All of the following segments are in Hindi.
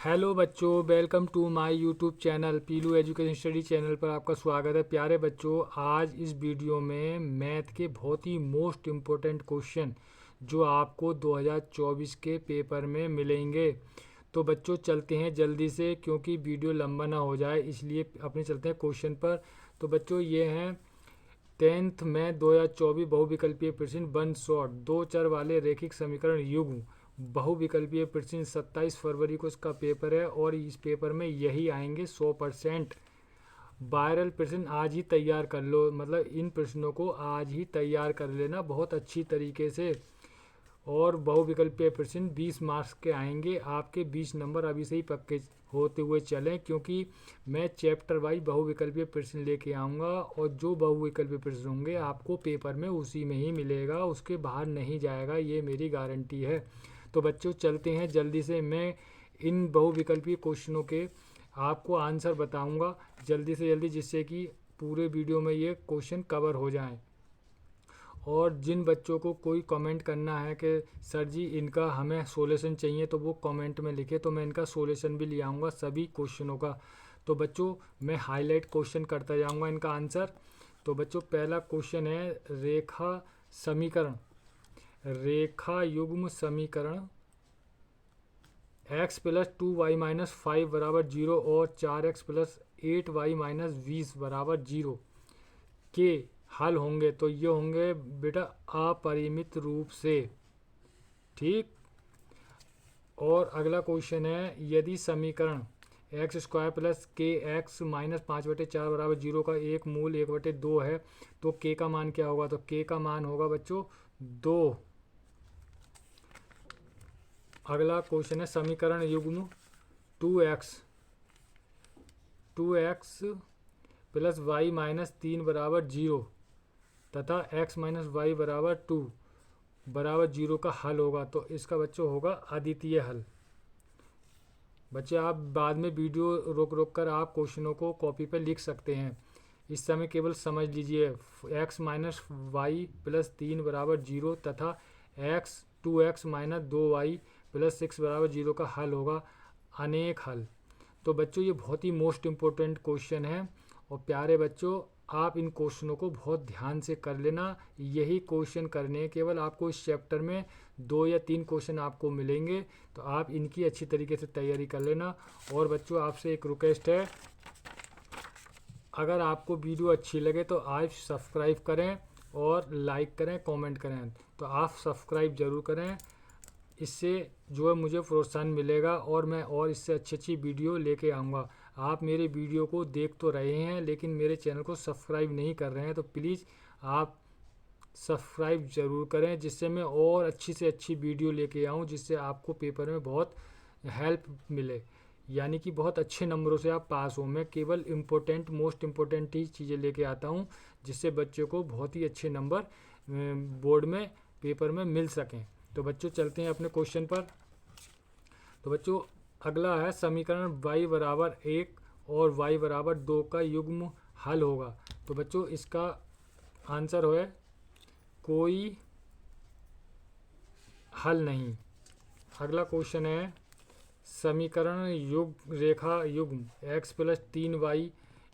हेलो बच्चों, welcome to my YouTube channel Pilu education study channel पर आपका स्वागत है। प्यारे बच्चों, आज इस वीडियो में मैथ के बहुत ही मोस्ट इम्पोर्टेंट क्वेश्चन जो आपको 2024 के पेपर में मिलेंगे। तो बच्चों चलते हैं जल्दी से, क्योंकि वीडियो लंबा ना हो जाए, इसलिए अपने चलते हैं क्वेश्चन पर। तो बच्चों ये हैं 10th में 2024 बहुविकल्पीय प्रश्न वन शॉट, दो चर वाले रैखिक समीकरण युग्म बहुविकल्पीय प्रश्न। 27 फरवरी को इसका पेपर है और इस पेपर में यही आएंगे 100%। वायरल प्रश्न आज ही तैयार कर लो, मतलब इन प्रश्नों को आज ही तैयार कर लेना बहुत अच्छी तरीके से। और बहुविकल्पीय प्रश्न 20 मार्क्स के आएंगे, आपके 20 नंबर अभी से ही पक्के होते हुए चलें, क्योंकि मैं चैप्टर वाइज बहुविकल्पीय प्रश्न लेके आऊँगा और जो बहुविकल्पीय प्रश्न होंगे आपको पेपर में उसी में ही मिलेगा, उसके बाहर नहीं जाएगा, ये मेरी गारंटी है। तो बच्चों चलते हैं जल्दी से, मैं इन बहुविकल्पीय क्वेश्चनों के आपको आंसर बताऊंगा जल्दी से जल्दी, जिससे कि पूरे वीडियो में ये क्वेश्चन कवर हो जाएं। और जिन बच्चों को कोई कमेंट करना है कि सर जी इनका हमें सॉल्यूशन चाहिए, तो वो कमेंट में लिखे, तो मैं इनका सॉल्यूशन भी ले आऊँगा सभी क्वेश्चनों का। तो बच्चों मैं हाईलाइट क्वेश्चन करता जाऊँगा इनका आंसर। तो बच्चों पहला क्वेश्चन है रेखा समीकरण, रेखा युग्म समीकरण x प्लस 2y माइनस 5 बराबर 0 और 4x प्लस 8y माइनस 20 बराबर 0 के हल होंगे। तो ये होंगे बेटा अपरिमित रूप से, ठीक। और अगला क्वेश्चन है यदि समीकरण एक्स स्क्वायर प्लस के एक्स माइनस 5/4 बराबर 0 का एक मूल 1/2 है, तो के का मान क्या होगा? तो के का मान होगा बच्चों 2। अगला क्वेश्चन है समीकरण युग्म 2x प्लस वाई माइनस 3 बराबर 0 तथा x माइनस वाई बराबर 2 बराबर 0 का हल होगा। तो इसका बच्चों होगा अद्वितीय हल। बच्चे आप बाद में वीडियो रोक रोक कर आप क्वेश्चनों को कॉपी पर लिख सकते हैं, इस समय केवल समझ लीजिए। x माइनस वाई प्लस 3 बराबर 0 तथा x 2x minus 2y plus 6 बराबर 0 का हल होगा अनेक हल। तो बच्चों ये बहुत ही मोस्ट इम्पोर्टेंट क्वेश्चन है और प्यारे बच्चों आप इन क्वेश्चनों को बहुत ध्यान से कर लेना। यही क्वेश्चन करने हैं केवल, आपको इस चैप्टर में 2 या 3 क्वेश्चन आपको मिलेंगे, तो आप इनकी अच्छी तरीके से तैयारी कर लेना। और बच्चों आपसे एक रिक्वेस्ट है, अगर आपको वीडियो अच्छी लगे तो आप सब्सक्राइब करें और लाइक करें, कमेंट करें। तो आप सब्सक्राइब ज़रूर करें, इससे जो है मुझे प्रोत्साहन मिलेगा और मैं और इससे अच्छी अच्छी वीडियो लेके आऊँगा। आप मेरे वीडियो को देख तो रहे हैं लेकिन मेरे चैनल को सब्सक्राइब नहीं कर रहे हैं, तो प्लीज़ आप सब्सक्राइब ज़रूर करें, जिससे मैं और अच्छी से अच्छी वीडियो लेके आऊँ, जिससे आपको पेपर में बहुत हेल्प मिले, यानी कि बहुत अच्छे नंबरों से आप पास हो। मैं केवल इम्पोर्टेंट मोस्ट इम्पोर्टेंट ही चीज़ें लेके आता हूँ, जिससे बच्चों को बहुत ही अच्छे नंबर बोर्ड में पेपर में मिल सकें। तो बच्चों चलते हैं अपने क्वेश्चन पर। तो बच्चों अगला है समीकरण y बराबर 1 और y बराबर 2 का युग्म हल होगा। तो बच्चों इसका आंसर है कोई हल नहीं। अगला क्वेश्चन है समीकरण रेखा युग्म x प्लस 3y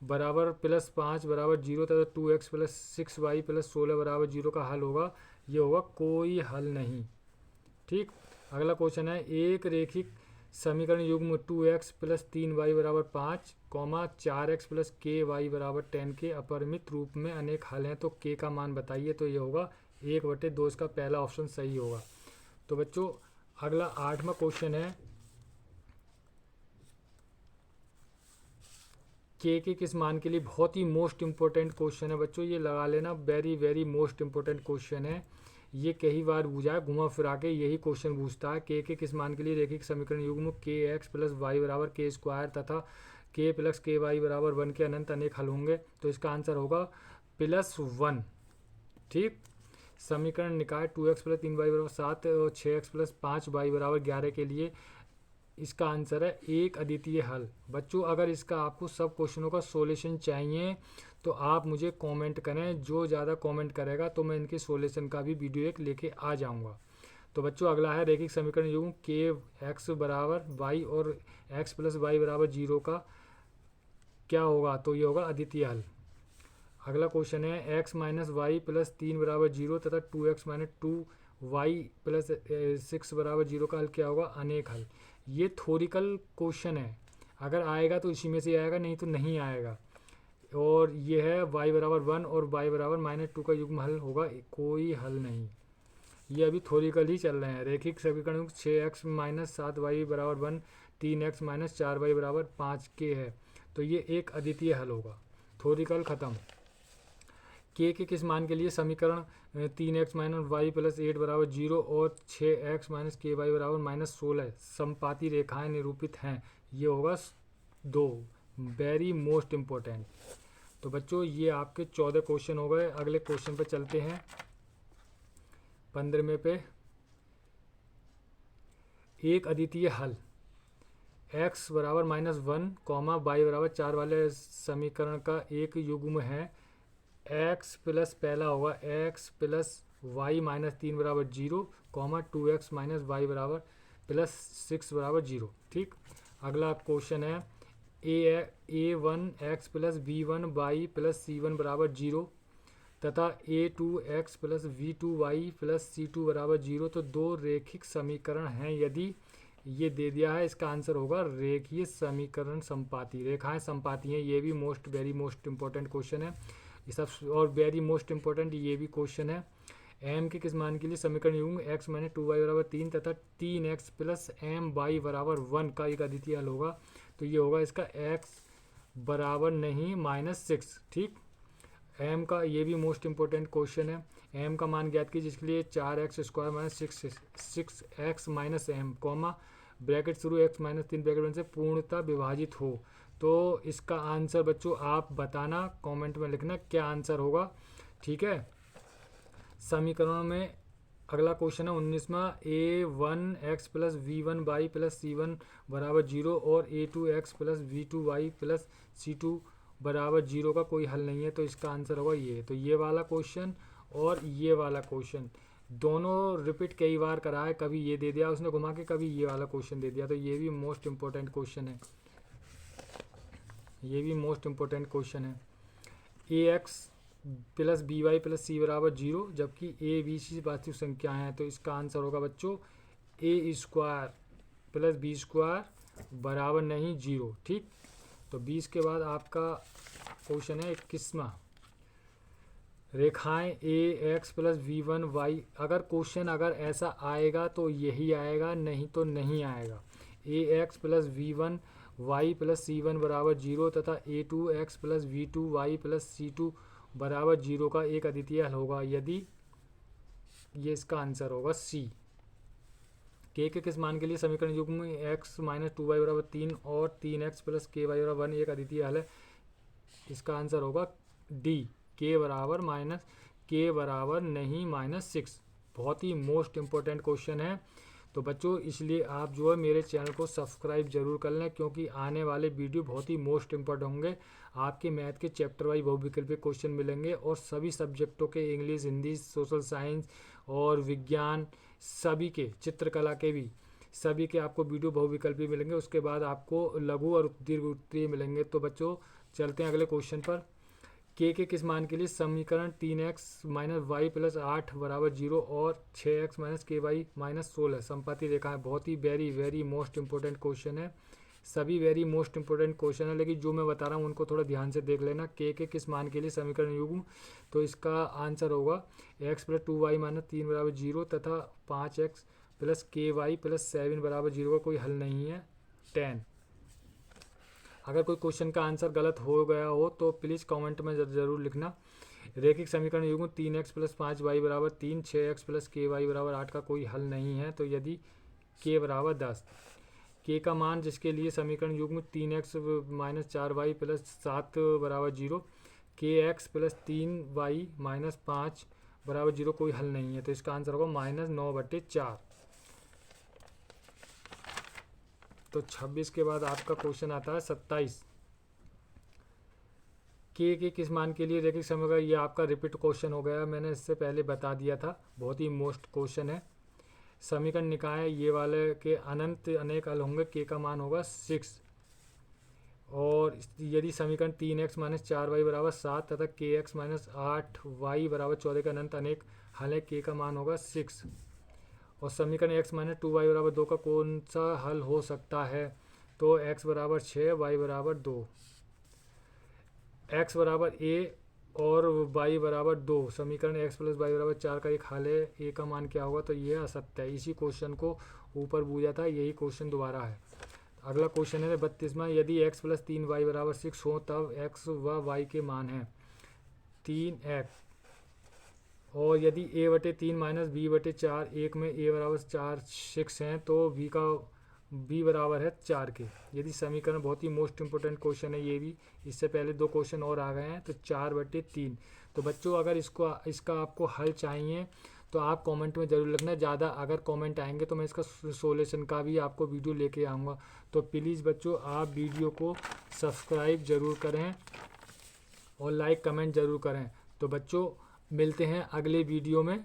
बराबर प्लस 5 बराबर 0 तथा 2x प्लस 6y प्लस 16 बराबर 0 का हल होगा। ये होगा कोई हल नहीं, ठीक। अगला क्वेश्चन है एक रेखिक समीकरण युग्म 2x प्लस 3y बराबर 5 4x प्लस के वाई बराबर 10 के अपरिमित रूप में अनेक हल हैं, तो के का मान बताइए। तो ये होगा 1/2, इसका पहला ऑप्शन सही होगा। तो बच्चों अगला 8वां क्वेश्चन है के किस मान के लिए, बहुत ही मोस्ट इम्पोर्टेंट क्वेश्चन है बच्चों, ये लगा लेना, very very most important question है। ये कई बार पूछा है, घुमा फिरा के यही क्वेश्चन पूछता है। के किस मान के लिए रैखिक समीकरण युग्म के एक्स प्लस वाई बराबर के स्क्वायर तथा के प्लस के वाई बराबर 1 के अनंत अनेक हल होंगे। तो इसका आंसर होगा +1, ठीक। समीकरण निकाय 2x प्लस 3y बराबर 7 और 6x प्लस 5y बराबर 11 के लिए इसका आंसर है एक अद्वितीय हल। बच्चों अगर इसका आपको सब क्वेश्चनों का सॉल्यूशन चाहिए तो आप मुझे कमेंट करें, जो ज़्यादा कमेंट करेगा तो मैं इनके सॉल्यूशन का भी वीडियो एक लेके आ जाऊंगा। तो बच्चों अगला है रेखिक समीकरण युग्म के एक्स बराबर वाई और एक्स प्लस वाई बराबर 0 का क्या होगा, तो ये होगा अद्वितीय हल। अगला क्वेश्चन है एक्स माइनस वाई प्लस 3 बराबर 0 तथा 2x माइनस 2y प्लस 6 बराबर 0 का हल क्या होगा, अनेक हल। ये थ्योरिकल क्वेश्चन है, अगर आएगा तो इसी में से आएगा, नहीं तो नहीं आएगा। और ये है y बराबर 1 और y बराबर -2 का युग्म हल होगा, कोई हल नहीं। ये अभी थ्योरिकल ही चल रहे हैं। रेखिक समीकरण युग्म 6x माइनस 7y बराबर 1, 3x माइनस 4y बराबर 5 के है, तो ये एक अद्वितीय हल होगा। थ्योरिकल खत्म। के किस मान के लिए समीकरण 3x माइनस वाई प्लस 8 बराबर 0 और 6x माइनस के वाई बराबर -16 समपाती रेखाएं निरूपित हैं, ये होगा 2। Very most important. तो बच्चों ये आपके 14 क्वेश्चन हो गए। अगले क्वेश्चन पे चलते हैं 15वें पे। एक अद्वितीय हल x बराबर -1 कॉमा y बराबर 4 वाले समीकरण का एक युग्म है x प्लस पहला होगा x प्लस वाई माइनस 3 बराबर 0 कॉमा 2x माइनस वाई बराबर प्लस 6 बराबर 0। ठीक। अगला क्वेश्चन है a1 x plus b1 y plus c1 बराबर 0 तथा a2 x plus v2 y plus c2 बराबर 0। तो दो रेखिक समीकरण हैं, यदि ये दे दिया है, इसका आंसर होगा रेखीय समीकरण समपाती। रेखाएं समपाती हैं, ये भी वेरी मोस्ट इम्पोर्टेंट क्वेश्चन है। ये सब और वेरी मोस्ट इम्पोर्टेंट ये भी क्वेश्चन है। m के किस मान के लिए समीकरण युग्म x माइनस 2y बराबर 3 तथा 3x प्लस एम वाई बराबर 1 का एक अद्वितीय हल होगा, तो ये होगा इसका x बराबर नहीं -6। ठीक। m का ये भी मोस्ट इम्पोर्टेंट क्वेश्चन है। m का मान ज्ञात कीजिए, जिसके लिए 4x square minus 6x minus M comma bracket शुरू x माइनस 3 ब्रैकेट 1 से पूर्णतः विभाजित हो। तो इसका आंसर बच्चों आप बताना, कमेंट में लिखना क्या आंसर होगा। ठीक है। समीकरणों में अगला क्वेश्चन है 19वां a1 x plus v1 y plus c1 बराबर 0 और a2 x plus v2 y plus c2 बराबर 0 का कोई हल नहीं है, तो इसका आंसर होगा ये। तो ये वाला क्वेश्चन और ये वाला क्वेश्चन दोनों रिपीट कई बार करा है, कभी ये दे दिया उसने घुमा के, कभी ये वाला क्वेश्चन दे दिया, तो ये भी मोस्ट इम्पोर्टेंट क्वेश्चन है। ये भी मोस्ट इम्पोर्टेंट क्वेश्चन है। ax plus b y plus c बराबर 0 जबकि ए बी सी वास्तविक संख्याएँ हैं, तो इसका आंसर होगा बच्चों ए स्क्वायर प्लस बी स्क्वायर बराबर नहीं 0। ठीक। तो 20 के बाद आपका क्वेश्चन है 21वां। रेखाएं a x plus b one y, अगर क्वेश्चन अगर ऐसा आएगा तो यही आएगा, नहीं तो नहीं आएगा। A x plus b one y plus c one बराबर 0 तथा a two x plus b two y plus c two बराबर 0 का एक अद्वितीय हल होगा, यदि ये इसका आंसर होगा सी। के किस मान के लिए समीकरण युग्म x माइनस 2y बराबर 3 और 3x प्लस के वाई बराबर 1 एक अद्वितीय हल है, इसका आंसर होगा डी, के बराबर नहीं -6। बहुत ही मोस्ट इम्पोर्टेंट क्वेश्चन है। तो बच्चों इसलिए आप जो है मेरे चैनल को सब्सक्राइब जरूर कर लें, क्योंकि आने वाले वीडियो बहुत ही मोस्ट इम्पोर्टेंट होंगे। आपके मैथ के चैप्टर वाइज बहुविकल्पीय क्वेश्चन मिलेंगे और सभी सब्जेक्टों के इंग्लिश, हिंदी, सोशल साइंस और विज्ञान, सभी के, चित्रकला के भी, सभी के आपको वीडियो बहुविकल्पीय मिलेंगे। उसके बाद आपको लघु और दीर्घ उत्तरीय मिलेंगे। तो बच्चों चलते हैं अगले क्वेश्चन पर। के किस मान के लिए समीकरण 3x माइनस वाई प्लस 8 बराबर 0 और 6x माइनस के वाई माइनस 16 समपाती रेखा है। बहुत ही वेरी मोस्ट इंपॉर्टेंट क्वेश्चन है। सभी वेरी मोस्ट इंपॉर्टेंट क्वेश्चन है, लेकिन जो मैं बता रहा हूँ उनको थोड़ा ध्यान से देख लेना। के किस मान के लिए समीकरण युग्म, तो इसका आंसर होगा x प्लस 2y माइनस 3 बराबर 0 तथा 5x प्लस के वाई प्लस 7 बराबर 0 का कोई हल नहीं है 10। अगर कोई क्वेश्चन का आंसर गलत हो गया हो तो प्लीज़ कमेंट में ज़रूर लिखना। रेखिक समीकरण युग्म 3x प्लस 5y बराबर 3, 6x प्लस के वाई बराबर 8 का कोई हल नहीं है, तो यदि के बराबर 10, के का मान जिसके लिए समीकरण युग्म 3x माइनस 4y प्लस 7 बराबर 0, के एक्स प्लस 3y माइनस 5 बराबर 0 कोई हल नहीं है, तो इसका आंसर होगा -9/4। तो 26 के बाद आपका क्वेश्चन आता है 27। के किस मान के लिए रेखिक समीकरण, ये आपका रिपीट क्वेश्चन हो गया, मैंने इससे पहले बता दिया था, बहुत ही मोस्ट क्वेश्चन है। समीकरण निकाय ये वाले के अनंत अनेक हल होंगे, के का मान होगा 6। और यदि समीकरण 3x माइनस 4y बराबर 7 तथा के एक्स माइनस 8y बराबर 14 का अनंत अनेक हल है, के का मान होगा 6। और समीकरण x माइनस 2y बराबर 2 का कौन सा हल हो सकता है? तो x बराबर 6, y बराबर 2, x बराबर a और y बराबर 2। समीकरण x प्लस y बराबर 4 का एक हल है, a का मान क्या होगा? तो ये असत्य है। इसी क्वेश्चन को ऊपर पूछा था, यही क्वेश्चन दोबारा है। अगला क्वेश्चन है 32वां, यदि x प्लस 3y बराबर 6 हो तब x व y के मान हैं 3x। और यदि a बटे 3 माइनस b बटे 4 एक में a बराबर 6 हैं तो b बराबर है 4 के। यदि समीकरण, बहुत ही मोस्ट इंपोर्टेंट क्वेश्चन है ये भी, इससे पहले 2 क्वेश्चन और आ गए हैं। तो 4 बटे 3। तो बच्चों अगर इसका आपको हल चाहिए तो आप कमेंट में ज़रूर लिखना। ज़्यादा अगर कमेंट आएंगे तो मैं इसका सोल्यूशन का भी आपको वीडियो लेके आऊँगा। तो प्लीज़ बच्चों आप वीडियो को सब्सक्राइब ज़रूर करें और लाइक कमेंट ज़रूर करें। तो बच्चों मिलते हैं अगले वीडियो में।